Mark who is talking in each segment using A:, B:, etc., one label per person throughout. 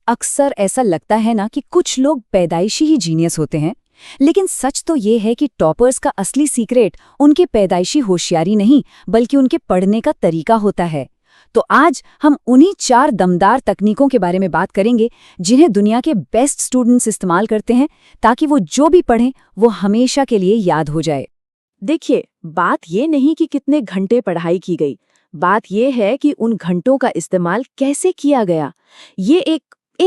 A: अक्सर ऐसा लगता है ना कि कुछ लोग पैदाइशी ही जीनियस होते हैं, लेकिन सच तो ये है कि टॉपर्स का असली सीक्रेट उनके पैदाइशी होशियारी नहीं बल्कि उनके पढ़ने का तरीका होता है। तो आज हम उन्हीं 4 दमदार तकनीकों के बारे में बात करेंगे जिन्हें दुनिया के बेस्ट स्टूडेंट्स इस्तेमाल करते हैं ताकि वो जो भी पढ़ें वो हमेशा के लिए याद हो जाए।
B: देखिए, बात ये नहीं कि कितने घंटे पढ़ाई की गई, बात ये है कि उन घंटों का इस्तेमाल कैसे किया गया। ये एक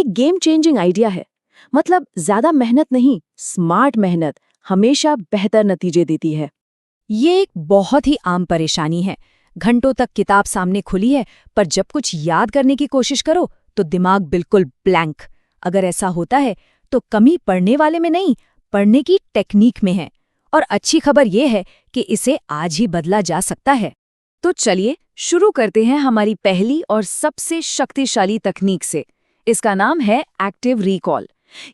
B: गेम चेंजिंग आइडिया है। मतलब ज्यादा मेहनत नहीं, स्मार्ट मेहनत हमेशा बेहतर नतीजे देती है।
A: ये एक बहुत ही आम परेशानी है। घंटों तक किताब सामने खुली है, पर जब कुछ याद करने की कोशिश करो तो दिमाग बिल्कुल ब्लैंक। अगर ऐसा होता है तो कमी पढ़ने वाले में नहीं, पढ़ने की टेक्निक में है। और अच्छी खबर ये है कि इसे आज ही बदला जा सकता है। तो चलिए शुरू करते हैं हमारी पहली और सबसे शक्तिशाली तकनीक से। इसका नाम है एक्टिव रिकॉल।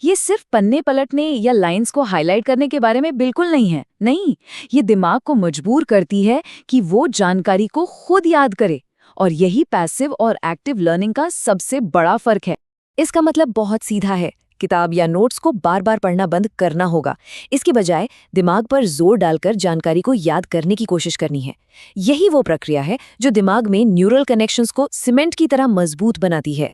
A: ये सिर्फ पन्ने पलटने या लाइंस को हाईलाइट करने के बारे में बिल्कुल नहीं है। नहीं, ये दिमाग को मजबूर करती है कि वो जानकारी को खुद याद करे। और यही पैसिव और एक्टिव लर्निंग का सबसे बड़ा फर्क है। इसका मतलब बहुत सीधा है। किताब या नोट्स को बार बार पढ़ना बंद करना होगा। इसके बजाय दिमाग पर जोर डालकर जानकारी को याद करने की कोशिश करनी है। यही वो प्रक्रिया है जो दिमाग में न्यूरल कनेक्शंस को सीमेंट की तरह मजबूत बनाती है।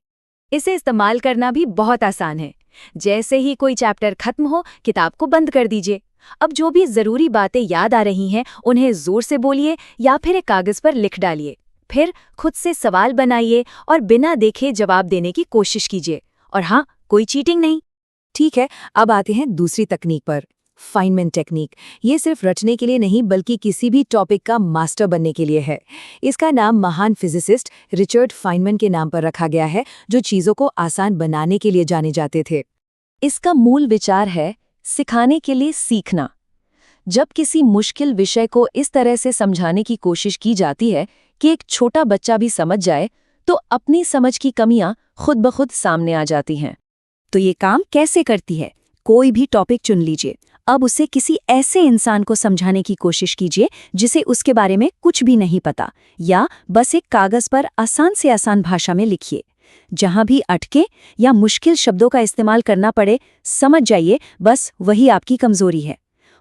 A: इसे इस्तेमाल करना भी बहुत आसान है। जैसे ही कोई चैप्टर खत्म हो, किताब को बंद कर दीजिए। अब जो भी जरूरी बातें याद आ रही हैं, उन्हें जोर से बोलिए या फिर एक कागज पर लिख डालिए। फिर खुद से सवाल बनाइए और बिना देखे जवाब देने की कोशिश कीजिए। और हाँ, कोई चीटिंग नहीं। ठीक है, अब आते हैं दूसरी तकनीक पर, फाइनमैन टेक्निक। ये सिर्फ रटने के लिए नहीं बल्कि किसी भी टॉपिक का मास्टर बनने के लिए है। इसका नाम महान फिजिसिस्ट रिचर्ड फाइनमैन के नाम पर रखा गया है, जो चीज़ों को आसान बनाने के लिए जाने जाते थे। इसका मूल विचार है सिखाने के लिए सीखना। जब किसी मुश्किल विषय को इस तरह से समझाने की कोशिश की जाती है कि एक छोटा बच्चा भी समझ जाए, तो अपनी समझ की कमियां खुद ब खुद सामने आ जाती हैं। तो ये काम कैसे करती है? कोई भी टॉपिक चुन लीजिए। अब उसे किसी ऐसे इंसान को समझाने की कोशिश कीजिए जिसे उसके बारे में कुछ भी नहीं पता, या बस एक कागज पर आसान से आसान भाषा में लिखिए। जहां भी अटके या मुश्किल शब्दों का इस्तेमाल करना पड़े, समझ जाइए बस वही आपकी कमजोरी है।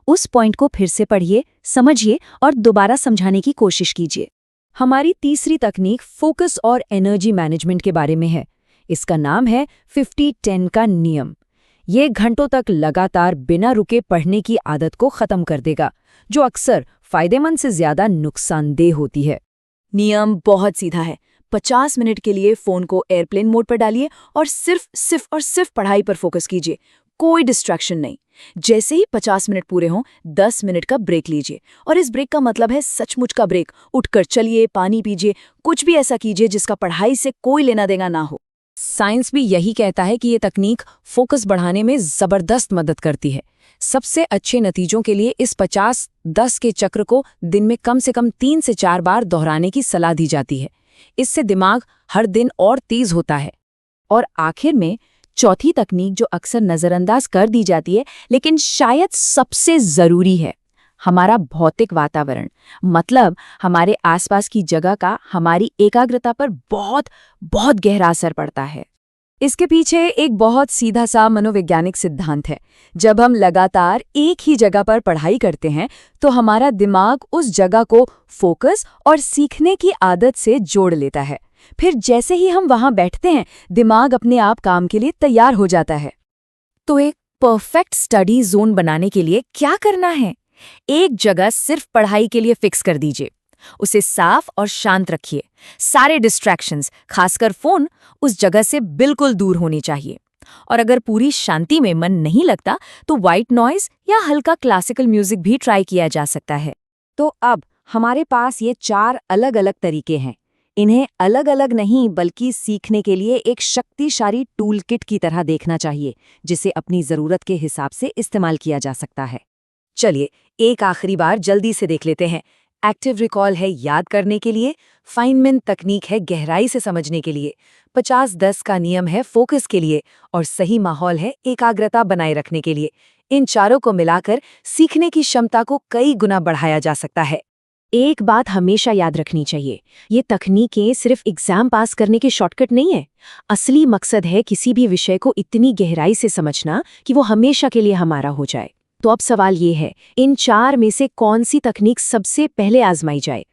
A: उस पॉइंट को फिर से पढ़िए, समझिए और दोबारा समझाने की कोशिश कीजिए। हमारी तीसरी तकनीक फोकस और एनर्जी मैनेजमेंट के बारे में है। इसका नाम है 50-10 का नियम। ये घंटों तक लगातार बिना रुके पढ़ने की आदत को खत्म कर देगा, जो अक्सर फायदेमंद से ज्यादा नुकसानदेह होती है। नियम बहुत सीधा है। 50 मिनट के लिए फोन को एयरप्लेन मोड पर डालिए और सिर्फ पढ़ाई पर फोकस कीजिए। कोई डिस्ट्रैक्शन नहीं। जैसे ही 50 मिनट पूरे हों, 10 मिनट का ब्रेक लीजिए। और इस ब्रेक का मतलब है सचमुच का ब्रेक। उठकर चलिए, पानी पीजिए, कुछ भी ऐसा कीजिए जिसका पढ़ाई से कोई लेना देना ना हो। साइंस भी यही कहता है कि ये तकनीक फोकस बढ़ाने में जबरदस्त मदद करती है। सबसे अच्छे नतीजों के लिए इस 50-10 के चक्र को दिन में कम से कम 3 से 4 बार दोहराने की सलाह दी जाती है। इससे दिमाग हर दिन और तेज होता है। और आखिर में चौथी तकनीक, जो अक्सर नजरअंदाज कर दी जाती है लेकिन शायद सबसे जरूरी है, हमारा भौतिक वातावरण। मतलब हमारे आसपास की जगह का हमारी एकाग्रता पर बहुत बहुत गहरा असर पड़ता है। इसके पीछे एक बहुत सीधा सा मनोवैज्ञानिक सिद्धांत है। जब हम लगातार एक ही जगह पर पढ़ाई करते हैं तो हमारा दिमाग उस जगह को फोकस और सीखने की आदत से जोड़ लेता है। फिर जैसे ही हम वहां बैठते हैं, दिमाग अपने आप काम के लिए तैयार हो जाता है। तो एक परफेक्ट स्टडी जोन बनाने के लिए क्या करना है? एक जगह सिर्फ पढ़ाई के लिए फिक्स कर दीजिए। उसे साफ और शांत रखिए। सारे डिस्ट्रैक्शंस, खासकर फोन, उस जगह से बिल्कुल दूर होनी चाहिए। और अगर पूरी शांति में मन नहीं लगता तो व्हाइट नॉइज या हल्का क्लासिकल म्यूजिक भी ट्राई किया जा सकता है। तो अब हमारे पास ये 4 अलग अलग तरीके हैं। इन्हें अलग अलग नहीं बल्कि सीखने के लिए एक शक्तिशाली टूल किट की तरह देखना चाहिए, जिसे अपनी जरूरत के हिसाब से इस्तेमाल किया जा सकता है। चलिए एक आखिरी बार जल्दी से देख लेते हैं। एक्टिव रिकॉल है याद करने के लिए, फाइनमैन तकनीक है गहराई से समझने के लिए, 50-10 का नियम है फोकस के लिए, और सही माहौल है एकाग्रता बनाए रखने के लिए। इन चारों को मिलाकर सीखने की क्षमता को कई गुना बढ़ाया जा सकता है।
B: एक बात हमेशा याद रखनी चाहिए, ये तकनीकें सिर्फ एग्जाम पास करने के शॉर्टकट नहीं है। असली मकसद है किसी भी विषय को इतनी गहराई से समझना कि वो हमेशा के लिए हमारा हो जाए। तो अब सवाल ये है, इन 4 में से कौन सी तकनीक सबसे पहले आजमाई जाए?